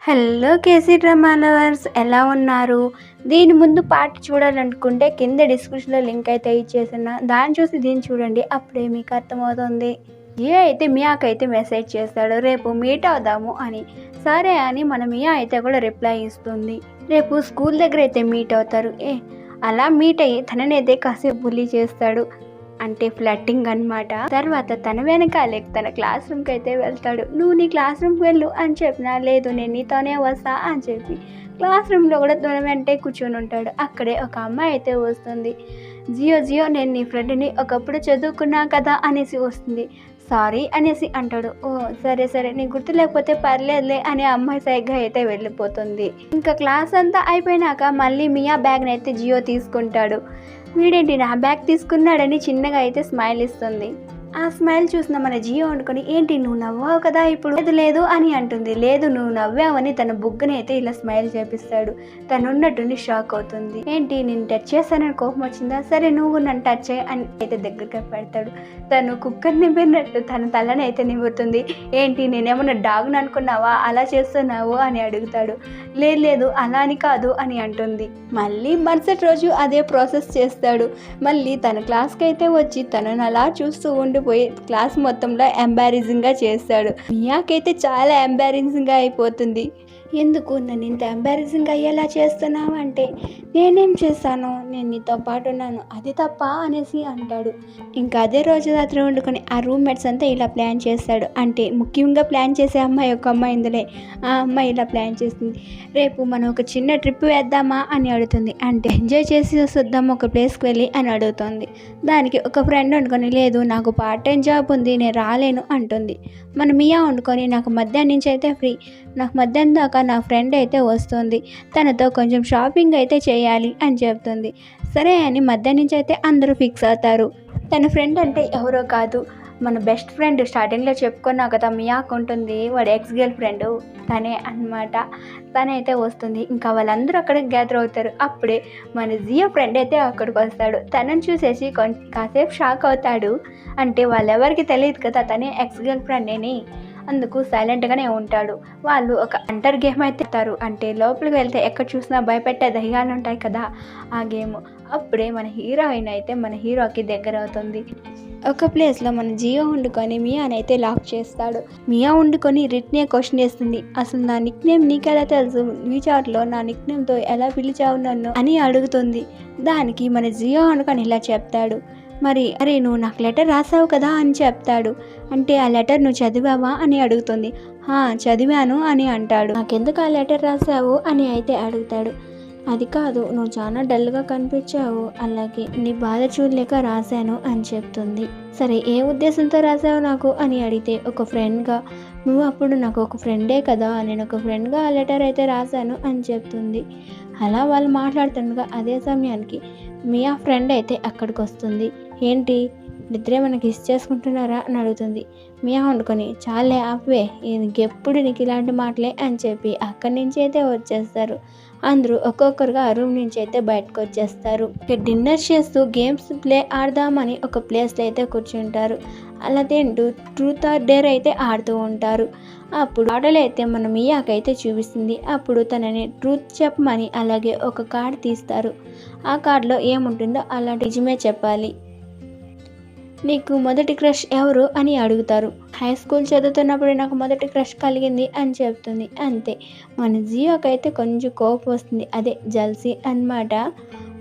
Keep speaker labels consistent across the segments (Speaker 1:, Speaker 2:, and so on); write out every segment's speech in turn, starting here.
Speaker 1: Hello KC drama lovers, ఎలా ఉన్నారు? దీని ముందు పార్ట్ చూడాలనుకుంటే కింద డిస్క్రిప్షన్లో లింక్ అయితే ఇచ్చేసిన దాన్ని చూసి దీన్ని చూడండి, అప్పుడే మీకు అర్థమవుతుంది. మియా అయితే మియాకైతే మెసేజ్ చేస్తాడు, రేపు మీట్ అవుదాము అని. సరే అని మన మియా అయితే కూడా రిప్లై ఇస్తుంది. రేపు స్కూల్ దగ్గర అయితే మీట్ అవుతారు. అలా మీట్ అయ్యి తననైతే కాసేపు బుల్లీ చేస్తాడు, అంటే ఫ్లట్టింగ్ అనమాట. తర్వాత తన వెనకాలే తన క్లాస్ రూమ్కి అయితే వెళ్తాడు. నువ్వు నీ క్లాస్ రూమ్కి వెళ్ళు అని చెప్పినా, లేదు నేను నీతోనే వస్తా అని చెప్పి క్లాస్ రూమ్లో కూడా తన వెంటే కూర్చొని ఉంటాడు. అక్కడే ఒక అమ్మాయి అయితే వస్తుంది. జియో నేను నీ ఫ్రెండ్ని ఒకప్పుడు చదువుకున్నా కదా అనేసి వస్తుంది. సారీ అనేసి అంటాడు. ఓ సరే నీకు గుర్తు లేకపోతే పర్లేదులే అని అమ్మాయి సైగ్గా అయితే వెళ్ళిపోతుంది. ఇంకా క్లాస్ అంతా అయిపోయినాక మళ్ళీ మియా బ్యాగ్ని అయితే జియో తీసుకుంటాడు. వీడేంటి నా బ్యాగ్ తీసుకున్నాడని చిన్నగా అయితే స్మైల్ ఇస్తుంది. ఆ స్మైల్ చూసిన మన జియో అనుకుని, ఏంటి నువ్వు నవ్వావు కదా ఇప్పుడు? లేదు అని అంటుంది. లేదు నువ్వు నవ్వావని తన బుగ్గని అయితే ఇలా స్మైల్ చేపిస్తాడు. తను ఉన్నట్టుండి షాక్ అవుతుంది. ఏంటి నేను టచ్ చేస్తానని కోపం వచ్చిందా? సరే నువ్వు నన్ను టచ్ చేయి అని అయితే దగ్గరగా పెడతాడు. తను కుక్కర్ నింపినట్టు తన తలని అయితే నింపుతుంది. ఏంటి నేనేమన్నా డాగ్ని అనుకున్నావా, అలా చేస్తున్నావు అని అడుగుతాడు. లేదు అలా అని కాదు అని అంటుంది. మళ్ళీ మరుసటి రోజు అదే ప్రాసెస్ చేస్తాడు. మళ్ళీ తన క్లాస్కి అయితే వచ్చి తనను అలా చూస్తూ ఉండిపోయి క్లాస్ మొత్తంలో ఎంబారెసింగ్గా చేస్తాడు. మియాకైతే చాలా ఎంబారెసింగ్గా అయిపోతుంది. ఎందుకు నన్ను ఇంత ఎంబారెసింగ్ అయ్యేలా చేస్తున్నావు అంటే, నేనేం చేస్తాను, నేను నీతో పాటు ఉన్నాను, అది తప్ప అనేసి అంటాడు. ఇంకా అదే రోజు రాత్రి వండుకొని ఆ రూమ్మేట్స్ అంతా ఇలా ప్లాన్ చేస్తాడు. అంటే ముఖ్యంగా ప్లాన్ చేసే అమ్మాయి ఒక అమ్మాయి ఇందులో. ఆ అమ్మాయి ఇలా ప్లాన్ చేస్తుంది. రేపు మనం ఒక చిన్న ట్రిప్ వేద్దామా అని అడుగుతుంది. అంటే ఎంజాయ్ చేసి వద్దాం ఒక ప్లేస్కి వెళ్ళి అని అడుగుతుంది. దానికి ఒక ఫ్రెండ్ వండుకొని, లేదు నాకు పార్ట్ టైం జాబ్ ఉంది, నేను రాలేను అంటుంది. మన మియా వండుకొని, నాకు మధ్యాహ్నం నుంచి అయితే ఫ్రీ, నాకు మధ్యాహ్నం దాకా నా ఫ్రెండ్ అయితే వస్తుంది, తనతో కొంచెం షాపింగ్ అయితే చేయాలి అని చెప్తుంది. సరే అని మధ్యాహ్నం నుంచి అయితే అందరూ ఫిక్స్ అవుతారు. తన ఫ్రెండ్ అంటే ఎవరో కాదు, మన బెస్ట్ ఫ్రెండ్, స్టార్టింగ్లో చెప్పుకున్నా కదా మియాకు ఉంటుంది, వాడు ఎక్స్ గర్ల్ ఫ్రెండ్, తనే అన్నమాట. తనైతే వస్తుంది. ఇంకా వాళ్ళందరూ అక్కడికి గ్యాదర్ అవుతారు. అప్పుడే మన జియో ఫ్రెండ్ అయితే అక్కడికి వస్తాడు. తనని చూసేసి కాసేపు షాక్ అవుతాడు. అంటే వాళ్ళెవరికి తెలియదు కదా తనే ఎక్స్ గర్ల్ ఫ్రెండ్ అని, అందుకు సైలెంట్గానే ఉంటాడు. వాళ్ళు ఒక అంటర్ గేమ్ అయితే ఆడతారు. అంటే లోపలికి వెళ్తే ఎక్కడ చూసినా భయపెట్టే దయ్యాలు ఉంటాయి కదా, ఆ గేమ్. అప్పుడే మన హీరోయిన్ అయితే మన హీరోకి దగ్గర అవుతుంది. ఒక ప్లేస్లో మన జియో వండుకొని మియానైతే లాక్ చేస్తాడు. మియా వండుకొని రిట్నే క్వశ్చన్ చేస్తుంది. అసలు నా నిక్ నేమ్ నీకెలా తెలుసు, నీ చాట్లో నా నిక్ నేమ్తో ఎలా పిలిచావు నన్ను అని అడుగుతుంది. దానికి మన జియో వండుకొని ఇలా చెప్తాడు. మరి అరే నువ్వు నాకు లెటర్ రాసావు కదా అని చెప్తాడు. అంటే ఆ లెటర్ నువ్వు చదివావా అని అడుగుతుంది. చదివాను అని అంటాడు. నాకెందుకు ఆ లెటర్ రాసావు అని అయితే అడుగుతాడు. అది కాదు, నువ్వు చాలా డల్గా కనిపించావు, అలాగే నీ బాధ చూడలేక రాశాను అని చెప్తుంది. సరే ఏ ఉద్దేశంతో రాసావు నాకు అని అడిగితే, ఒక ఫ్రెండ్గా, నువ్వు అప్పుడు నాకు ఒక ఫ్రెండే కదా, నేను ఒక ఫ్రెండ్గా ఆ లెటర్ అయితే రాశాను అని చెప్తుంది. అలా వాళ్ళు మాట్లాడుతుండగా అదే సమయానికి మియా ఫ్రెండ్ అయితే అక్కడికి వస్తుంది. ఏంటి నిద్రే మనకి కిస్ చేసుకుంటున్నారా అని అడుగుతుంది. మియా వండుకొని, చాలే ఆపే, ఇంకెప్పుడు నీకు ఇలాంటి మాటలే అని చెప్పి అక్కడి నుంచి అయితే వచ్చేస్తారు. అందరూ ఒక్కొక్కరుగా ఆ రూమ్ నుంచి అయితే బయటకు వచ్చేస్తారు. డిన్నర్ చేస్తూ గేమ్స్ ప్లే ఆడదామని ఒక ప్లేస్లో అయితే కూర్చుంటారు. అలా తింటూ ట్రూత్ ఆర్ డేర్ అయితే ఆడుతూ ఉంటారు. అప్పుడు ఆటలు అయితే మన మియాకైతే చూపిస్తుంది. అప్పుడు తనని ట్రూత్ చెప్పమని అలాగే ఒక కార్డ్ తీస్తారు. ఆ కార్డులో ఏముంటుందో అలాంటి నిజమే చెప్పాలి. నీకు మొదటి క్రష్ ఎవరు అని అడుగుతారు. హై స్కూల్ చదువుతున్నప్పుడు నాకు మొదటి క్రష్ కలిగింది అని చెప్తుంది. అంతే, మన జియోకైతే కొంచెం కోపం వస్తుంది, అదే జల్సీ అన్నమాట.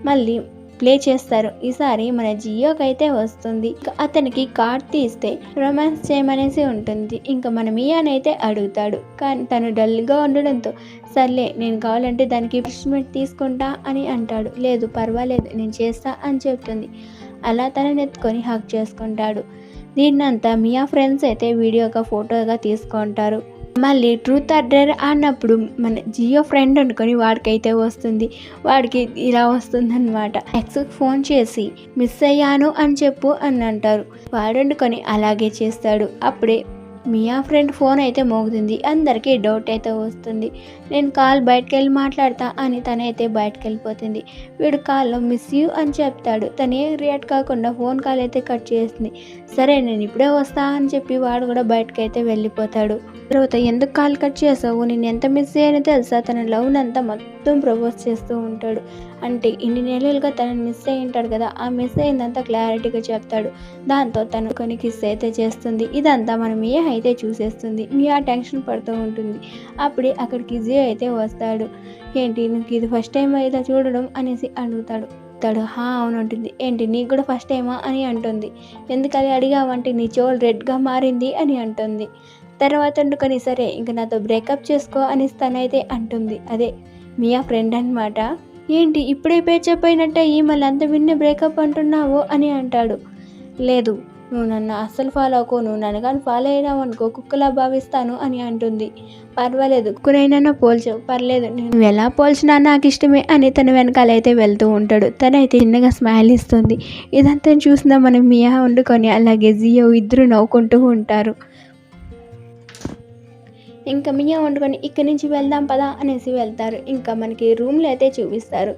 Speaker 1: మళ్ళీ ప్లే చేస్తారు. ఈసారి మన జియోకైతే వస్తుంది. అతనికి కార్డ్ తీస్తే రొమాన్స్ చేయమనేసి ఉంటుంది. ఇంకా మన మియానైతే అడుగుతాడు. కానీ తను డల్గా ఉండడంతో, సర్లే నేను కావాలంటే దానికి పనిష్మెంట్ తీసుకుంటా అని అంటాడు. లేదు పర్వాలేదు నేను చేస్తా అని చెప్తుంది. అలా తనని ఎత్తుకొని హగ్ చేసుకుంటాడు. దీన్నంతా మియా ఫ్రెండ్స్ అయితే వీడియోగా ఫోటోగా తీసుకుంటారు. మళ్ళీ ట్రూత్ ఆర్ డేర్ అన్నప్పుడు మన జియో ఫ్రెండ్ అనుకొని వాడికైతే వస్తుంది. వాడికి ఇలా వస్తుందన్నమాట. ఎక్స్కి ఫోన్ చేసి మిస్ అయ్యాను అని చెప్పు అని అంటారు. వాడు అనుకొని అలాగే చేస్తాడు. అప్పుడే మియా ఫ్రెండ్ ఫోన్ అయితే మోగుతుంది. అందరికీ డౌట్ అయితే వస్తుంది. నేను కాల్ బయటకెళ్ళి మాట్లాడతా అని తనైతే బయటకెళ్ళిపోతుంది. వీడు కాల్లో మిస్ యూ అని చెప్తాడు. తను ఏం రియాక్ట్ కాకుండా ఫోన్ కాల్ అయితే కట్ చేస్తుంది. సరే నేను ఇప్పుడే వస్తా అని చెప్పి వాడు కూడా బయటకైతే వెళ్ళిపోతాడు. తర్వాత ఎందుకు కాల్ కట్ చేసావు, నేను ఎంత మిస్ అయ్యానో తెలుసా, తన లవ్నంతా మొత్తం ప్రపోజ్ చేస్తూ ఉంటాడు. అంటే ఇన్ని నెలలుగా తనని మిస్ అయ్యి ఉంటాడు కదా, ఆ మిస్ అయిందంతా క్లారిటీగా చెప్తాడు. దాంతో తను కొన్ని కిస్ అయితే చేస్తుంది. ఇదంతా మన మియా అయితే చూసేస్తుంది. మియా టెన్షన్ పడుతూ ఉంటుంది. అప్పుడే అక్కడికి జీ అయితే వస్తాడు. ఏంటి నీకు ఇది ఫస్ట్ టైం ఇలా చూడడం అనేసి అడుగుతాడు. అవును అంటుంది. ఏంటి నీకు కూడా ఫస్ట్ టైమా అని అంటుంది. ఎందుకని అడిగావంటే నీ చెవులు రెడ్గా మారింది అని అంటుంది. తర్వాత వండుకొని సరే ఇంక నాతో బ్రేకప్ చేసుకో అని తనైతే అంటుంది. అదే మియా ఫ్రెండ్ అనమాట. ఏంటి ఇప్పుడే పేచప్ అయినట్టే ఈ మళ్ళీ అంత విన్నే బ్రేకప్ అంటున్నావు అని అంటాడు. లేదు నువ్వు నన్ను అస్సలు ఫాలో అవ్వకు, నువ్వు నన్ను కానీ ఫాలో అయినావు అనుకో కుక్కలా భావిస్తాను అని అంటుంది. పర్వాలేదు కుక్కనైనా పోల్చవు, పర్లేదు నువ్వు ఎలా పోల్చినా నాకు ఇష్టమే అని తన వెనకాలైతే వెళ్తూ ఉంటాడు. తనైతే చిన్నగా స్మైల్ ఇస్తుంది. ఇదంతా చూసినా మనం మియా వండుకొని అలాగే జియో ఇద్దరు నవ్వుకుంటూ ఉంటారు. ఇంకా మియా వండుకొని ఇక్కడి నుంచి వెళ్దాం పదా అనేసి వెళ్తారు. ఇంకా మనకి రూమ్లో అయితే చూపిస్తారు.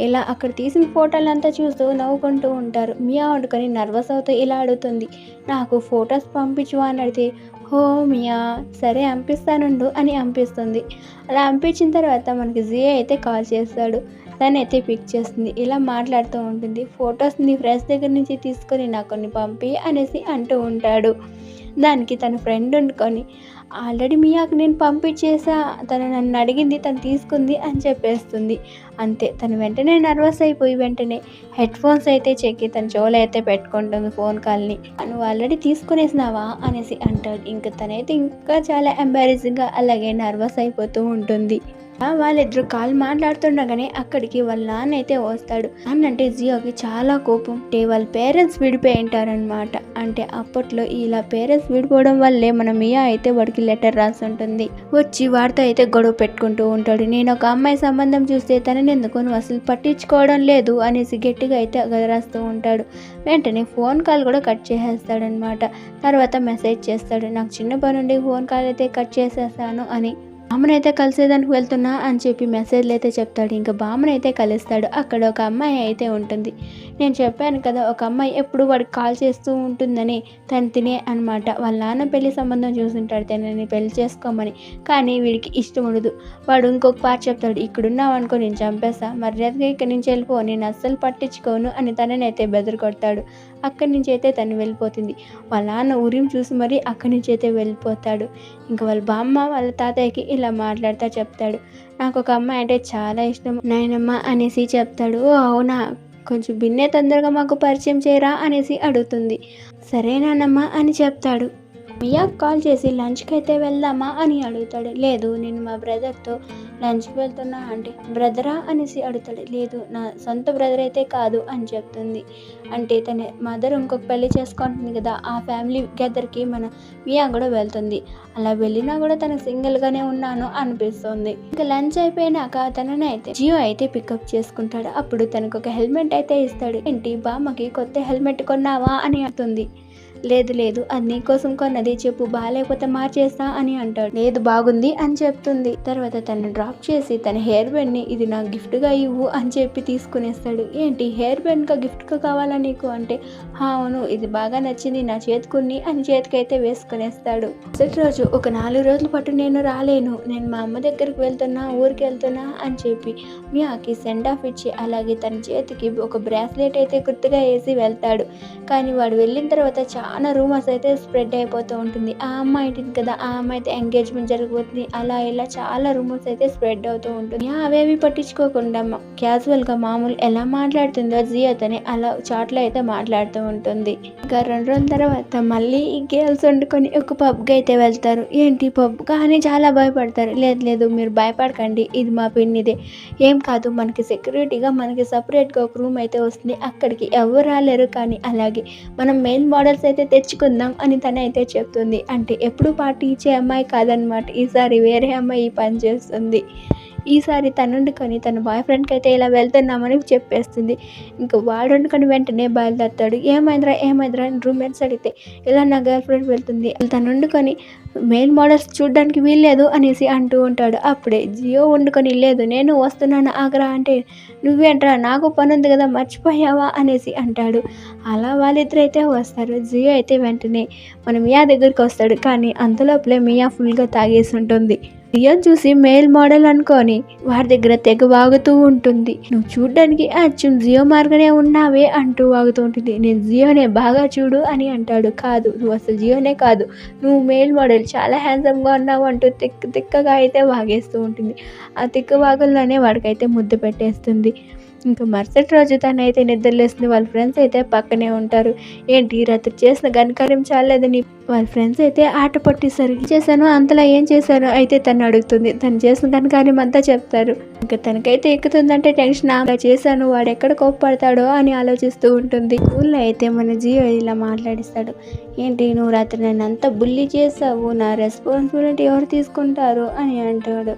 Speaker 1: ఇలా అక్కడ తీసిన ఫోటోలంతా చూస్తూ నవ్వుకుంటూ ఉంటారు. మియా వండుకొని నర్వస్ అవుతూ ఇలా అడుగుతుంది, నాకు ఫొటోస్ పంపించు అని అడిగితే, హో మియా సరే పంపిస్తానుండు అని పంపిస్తుంది. అలా పంపించిన తర్వాత మనకి జియో అయితే కాల్ చేస్తాడు. తనైతే పిక్ చేస్తుంది. ఇలా మాట్లాడుతూ ఉంటుంది. ఫొటోస్ నీ ఫ్రెండ్స్ దగ్గర నుంచి తీసుకొని నాకు కొన్ని పంపి అనేసి అంటూ ఉంటాడు. దానికి తన ఫ్రెండ్ వండుకొని ఆల్రెడీ మియాకు నేను పంపించేసా, తను నన్ను అడిగింది తను తీసుకుంది అని చెప్పేస్తుంది. అంతే తను వెంటనే నర్వస్ అయిపోయి వెంటనే హెడ్ ఫోన్స్ అయితే చెక్కి తన చెవులు అయితే పెట్టుకుంటుంది ఫోన్ కాల్ని. నువ్వు ఆల్రెడీ తీసుకునేసినావా అనేసి అంటాడు. ఇంకా తనైతే ఇంకా చాలా ఎంబారెసింగ్గా అలాగే నర్వస్ అయిపోతూ ఉంటుంది. వాళ్ళిద్దరు కాల్ మాట్లాడుతుండగానే అక్కడికి వాళ్ళ నాన్న అయితే వస్తాడు. అంటే జియోకి చాలా కోపం. అంటే వాళ్ళ పేరెంట్స్ విడిపోయి ఉంటారనమాట. అంటే అప్పట్లో ఇలా పేరెంట్స్ విడిపోవడం వల్లే మన మియా అయితే వాడికి లెటర్ రాసి ఉంటుంది. వచ్చి వాడితో అయితే గొడవ పెట్టుకుంటూ ఉంటాడు. నేను ఒక అమ్మాయి సంబంధం చూస్తే తనని ఎందుకు నువ్వు అసలు పట్టించుకోవడం లేదు అనేసి గట్టిగా అయితే గదరాస్తూ ఉంటాడు. వెంటనే ఫోన్ కాల్ కూడా కట్ చేసేస్తాడనమాట. తర్వాత మెసేజ్ చేస్తాడు, నాకు చిన్నప్పటి నుండి ఫోన్ కాల్ అయితే కట్ చేసేసాను అని. బామ్మనైతే కలిసేదానికి వెళ్తున్నా అని చెప్పి మెసేజ్లు అయితే చెప్తాడు. ఇంకా బామ్మనైతే కలుస్తాడు. అక్కడ ఒక అమ్మాయి అయితే ఉంటుంది. నేను చెప్పాను కదా ఒక అమ్మాయి ఎప్పుడు వాడికి కాల్ చేస్తూ ఉంటుందని, తను తినే అనమాట. వాళ్ళ నాన్న పెళ్లి సంబంధం చూసుంటాడు తనని పెళ్లి చేసుకోమని. కానీ వీడికి ఇష్టం ఉండదు. వాడు ఇంకొక పాట చెప్తాడు, ఇక్కడున్నావు అనుకో నేను చంపేస్తా, మర్యాదగా ఇక్కడి నుంచి వెళ్ళిపో, నేను అస్సలు పట్టించుకోను అని తననైతే బెదిరికొడతాడు. అక్కడి నుంచి అయితే తను వెళ్ళిపోతుంది. వాళ్ళ నాన్న ఊరిని చూసి మరీ అక్కడి నుంచి అయితే వెళ్ళిపోతాడు. ఇంకా వాళ్ళ బామ్మ వాళ్ళ తాతయ్యకి ఇలా మాట్లాడుతూ చెప్తాడు, నాకు ఒక అమ్మాయి అంటే చాలా ఇష్టం నాయనమ్మ అనేసి చెప్తాడు. ఓ అవునా, కొంచెం బిన్నే తొందరగా మాకు పరిచయం చేయరా అనేసి అడుగుతుంది. సరే నానమ్మ అని చెప్తాడు. మియాకు కాల్ చేసి లంచ్కి అయితే వెళ్దామా అని అడుగుతాడు. లేదు నేను మా బ్రదర్తో లంచ్కి వెళ్తున్నా అంటే, బ్రదరా అనేసి అడుగుతాడు. లేదు నా సొంత బ్రదర్ అయితే కాదు అని చెప్తుంది. అంటే తన మదర్ ఇంకొక పెళ్లి చేసుకుంటుంది కదా, ఆ ఫ్యామిలీ గెదర్కి మన మియా కూడా వెళ్తుంది. అలా వెళ్ళినా కూడా తను సింగిల్గానే ఉన్నాను అనిపిస్తుంది. ఇంకా లంచ్ అయిపోయినాక తనని అయితే జియో అయితే పికప్ చేసుకుంటాడు. అప్పుడు తనకు ఒక హెల్మెట్ అయితే ఇస్తాడు. ఏంటి బామ్మకి కొత్త హెల్మెట్ కొన్నావా అని అంటుంది. లేదు అది నీకోసం కొన్నది, చెప్పు బాగాలేకపోతే మార్చేస్తా అని అంటాడు. లేదు బాగుంది అని చెప్తుంది. తర్వాత తను డ్రాప్ చేసి తన హెయిర్ బ్యాండ్ ని ఇది నాకు గిఫ్ట్ గా ఇవ్వు అని చెప్పి తీసుకునేస్తాడు. ఏంటి హెయిర్ బ్యాండ్ గా గిఫ్ట్ గా కావాలా నీకు అంటే, అవును ఇది బాగా నచ్చింది నా చేతికుని అని చేతికైతే వేసుకునేస్తాడు. మొదటి రోజు ఒక 4 రోజుల పాటు నేను రాలేను, నేను మా అమ్మ దగ్గరికి వెళ్తున్నా, ఊరికి వెళ్తున్నా అని చెప్పి మియాకి సెండ్ ఆఫ్ ఇచ్చి అలాగే తన చేతికి ఒక బ్రాస్లెట్ అయితే గుర్తుగా వేసి వెళ్తాడు. కానీ వాడు వెళ్ళిన తర్వాత చాలా రూమర్స్ అయితే స్ప్రెడ్ అయిపోతూ ఉంటుంది. ఆ అమ్మాయి ఉంటుంది కదా, ఆ అమ్మాయితో ఎంగేజ్మెంట్ జరగబోతుంది, అలా ఇలా చాలా రూమర్స్ అయితే స్ప్రెడ్ అవుతూ ఉంటుంది. అవేవి పట్టించుకోకుండా క్యాజువల్గా మామూలు ఎలా మాట్లాడుతుందో జియోతోనే అలా చాట్లో అయితే మాట్లాడుతూ ఉంటుంది. ఇంకా 2 రోజుల తర్వాత మళ్ళీ ఈ గర్ల్స్ వండుకొని ఒక పబ్కి అయితే వెళ్తారు. ఏంటి పబ్ కానీ చాలా భయపడతారు. లేదు మీరు భయపడకండి, ఇది మా పిన్నిదే, ఏం కాదు, మనకి సెక్యూరిటీగా మనకి సపరేట్గా ఒక రూమ్ అయితే వస్తుంది, అక్కడికి ఎవరు రాలేరు, కానీ అలాగే మనం మెయిన్ మోడల్స్ అయితే తెచ్చుకుందాం అని తనైతే చెప్తుంది. అంటే ఎప్పుడు పార్టీ ఇచ్చే అమ్మాయి కాదనమాట, ఈసారి వేరే అమ్మాయి ఈ పని చేస్తుంది. ఈసారి తనుండుకొని తన బాయ్ ఫ్రెండ్కి అయితే ఇలా వెళ్తున్నామని చెప్పేస్తుంది. ఇంకా వాడు వండుకొని వెంటనే బయలుదేరుతాడు. ఏమైందిరా అని రూమ్మేట్స్ అడిగితే, ఇలా నా గర్ల్ ఫ్రెండ్ వెళ్తుంది, తను వండుకొని మెయిన్ మోడల్స్ చూడడానికి వీల్లేదు అనేసి అంటూ ఉంటాడు. అప్పుడే జియో వండుకొని లేదు నేను వస్తున్నాను ఆగ్రా అంటే నువ్వేంట్రా నాకు పని ఉంది కదా మర్చిపోయావా అనేసి అంటాడు. అలా వాళ్ళిద్దరైతే వస్తారు. జియో అయితే వెంటనే మన మియా దగ్గరికి వస్తాడు. కానీ అంతలోపలే మియా ఫుల్గా తాగేసి ఉంటుంది. జియోని చూసి మేల్ మోడల్ అనుకొని వాడి దగ్గర తెగ వాగుతూ ఉంటుంది. నువ్వు చూడ్డానికి అచ్చం జియో మార్గనే ఉన్నావే అంటూ వాగుతూ ఉంటుంది. నేను జియోనే బాగా చూడు అని అంటాడు. కాదు నువ్వు అసలు జియోనే కాదు, నువ్వు మేల్ మోడల్ చాలా హ్యాండ్సమ్గా ఉన్నావు అంటూ తిక్కగా అయితే వాగేస్తూ ఉంటుంది. ఆ తిక్క వాగుల్లోనే వాడికైతే ముద్దు పెట్టేస్తుంది. ఇంకా మరుసటి రోజు తనైతే నిద్రలేస్తుంది. వాళ్ళ ఫ్రెండ్స్ అయితే పక్కనే ఉంటారు. ఏంటి రాత్రి చేసిన ఘనకార్యం చాలేదని వాళ్ళ ఫ్రెండ్స్ అయితే ఆట పట్టిస్తారు. చేశాను అంతలా ఏం చేశాను అయితే తను అడుగుతుంది. తను చేసిన ఘనకార్యం అంతా చెప్తారు. ఇంకా తనకైతే ఎక్కుతుందంటే టెన్షన్. అలా చేశాను వాడు ఎక్కడ కోప్పడతాడో అని ఆలోచిస్తూ ఉంటుంది. స్కూల్లో అయితే మన జియో ఇలా మాట్లాడిస్తాడు. ఏంటి నువ్వు రాత్రి నన్ను అంతా బుల్లి చేసావు, నా రెస్పాన్సిబిలిటీ ఎవరు తీసుకుంటారు అని అంటాడు.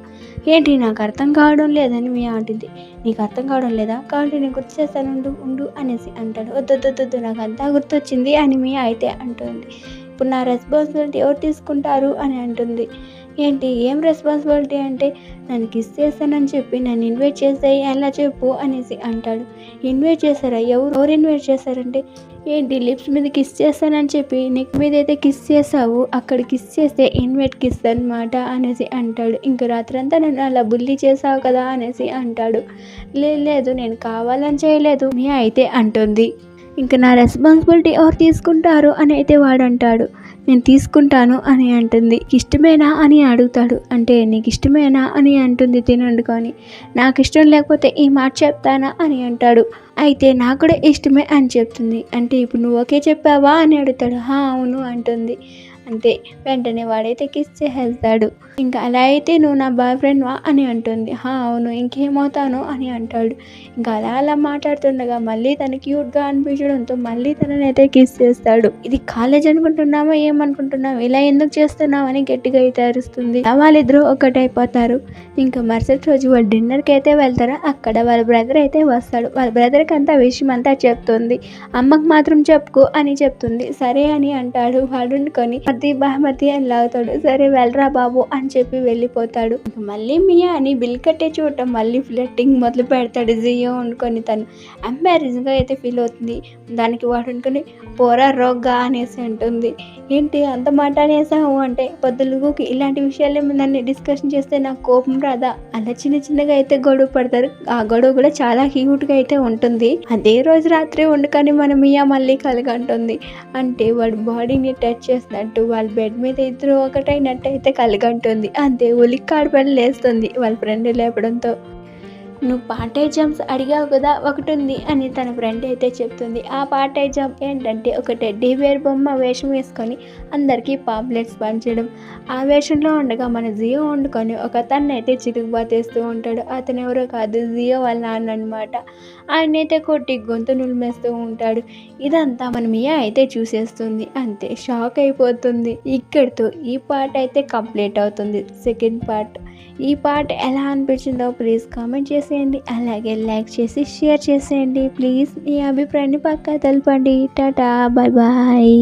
Speaker 1: ఏంటి నాకు అర్థం కావడం లేదని మీ అంటుంది. నీకు అర్థం కావడం లేదా, కాబట్టి నేను గుర్తు చేస్తాను ఉండు అనేసి అంటాడు. వద్దు నాకు అంతా గుర్తొచ్చింది అని మీ అయితే అంటుంది. ఇప్పుడు నా రెస్పాన్సిబిలిటీ ఎవరు తీసుకుంటారు అని అంటుంది. ఏంటి ఏం రెస్పాన్సిబిలిటీ అంటే నన్ను కిస్ చేస్తానని చెప్పి నన్ను ఇన్వైట్ చేస్తాయి ఎలా చెప్పు అనేసి అంటాడు. ఇన్వైట్ చేస్తారా, ఎవరు ఇన్వైట్ చేస్తారంటే ఏంటి లిప్స్ మీద కిస్ చేస్తానని చెప్పి నెక్ మీద అయితే కిస్ చేసావు, అక్కడ కిస్ చేస్తే ఇన్వైట్ కిస్ అనమాట అనేసి అంటాడు. ఇంక రాత్రంతా నన్ను అలా బుల్లి చేసావు కదా అనేసి అంటాడు. లేదు నేను కావాలని చేయలేదు మీ అయితే అంటుంది. ఇంకా నా రెస్పాన్సిబిలిటీ ఎవరు తీసుకుంటారు అని అయితే వాడు అంటాడు. నేను తీసుకుంటాను అని అంటుంది. ఇష్టమేనా అని అడుగుతాడు. అంటే నీకు ఇష్టమేనా అని అంటుంది తినండుకొని. నాకు ఇష్టం లేకపోతే ఈ మాట చెప్తానా అని అంటాడు. అయితే నాకు కూడా ఇష్టమే అని చెప్తుంది. అంటే ఇప్పుడు నువ్వు ఓకే చెప్పావా అని అడుగుతాడు. అవును అంటుంది. అంతే వెంటనే వాడైతే కిస్ చేసేస్తాడు. ఇంకా అలా అయితే నువ్వు నా బాయ్ ఫ్రెండ్వా అని అంటుంది. అవును ఇంకేమవుతాను అని అంటాడు. ఇంకా అలా మాట్లాడుతుండగా మళ్ళీ తన క్యూట్గా అనిపించడంతో మళ్ళీ తననైతే కిస్ చేస్తాడు. ఇది కాలేజ్ అనుకుంటున్నామా ఏమనుకుంటున్నావు, ఇలా ఎందుకు చేస్తున్నావు అని గట్టిగా అయితే అరుస్తుంది. వాళ్ళిద్దరూ ఒకటైపోతారు. ఇంకా మరుసటి రోజు వాళ్ళు డిన్నర్కి అయితే వెళ్తారు. అక్కడ వాళ్ళ బ్రదర్ అయితే వస్తాడు. వాళ్ళ బ్రదర్కి అంతా విషయం అంతా చెప్తుంది. అమ్మకు మాత్రం చెప్పుకో అని చెప్తుంది. సరే అని అంటాడు. వాడు కొని బాహమతి అని లాగుతాడు. సరే వెళ్ళరా బాబు అని చెప్పి వెళ్ళిపోతాడు. మళ్ళీ మియా అని బిల్ కట్టే చోట మళ్ళీ ఫ్లట్టింగ్ మొదలు పెడతాడు. జియో వండుకొని తను ఎంబారెసింగ్గా అయితే ఫీల్ అవుతుంది. దానికి వాడు వండుకొని పోరా రోగ్గా అనేసి అంటుంది. ఏంటి అంత మాట అనేసావు అంటే పొద్దులుగుకి ఇలాంటి విషయాలు నన్ను డిస్కషన్ చేస్తే నాకు కోపం రాదా, అలా చిన్నగా అయితే గొడవ పడతారు. ఆ గొడవ కూడా చాలా క్యూట్గా అయితే ఉంటుంది. అదే రోజు రాత్రి వండుకొని మన మియా మళ్ళీ కలగంటుంది. అంటే వాడు బాడీని టచ్ చేసినట్టు వాళ్ళ బెడ్ మీద ఇద్దరు ఒకటైనట్టు అయితే కలగంటుంది. అంతే ఉలిక్కాడు పని లేస్తుంది వాళ్ళ ఫ్రెండ్ లేపడంతో. నువ్వు పార్ట్ ఎగ్జామ్స్ అడిగావు కదా ఒకటి ఉంది అని తన ఫ్రెండ్ అయితే చెప్తుంది. ఆ పార్ట్ ఎగ్జామ్ ఏంటంటే ఒక టెడ్డీ బేర్ బొమ్మ వేషం వేసుకొని అందరికీ పాంప్లెట్స్ పంచడం. ఆ వేషంలో ఉండగా మన జియో వండుకొని ఒక తను అయితే చిరుకుబాతేస్తూ ఉంటాడు. అతను ఎవరో కాదు జియో వాళ్ళ నాన్న అనమాట. ఆయనైతే కొట్టి గొంతు నులిమేస్తూ ఉంటాడు. ఇదంతా మన మియా అయితే చూసేస్తుంది. అంతే షాక్ అయిపోతుంది. ఇక్కడితో ఈ పార్ట్ అయితే కంప్లీట్ అవుతుంది. Second part. ఈ పార్ట్ ఎలా అనిపించిందో ప్లీజ్ కామెంట్ చేసేయండి. అలాగే లైక్ చేసి షేర్ చేసేయండి. ప్లీజ్ మీ అభిప్రాయాన్ని పక్కా తెలపండి. Tata bye bye.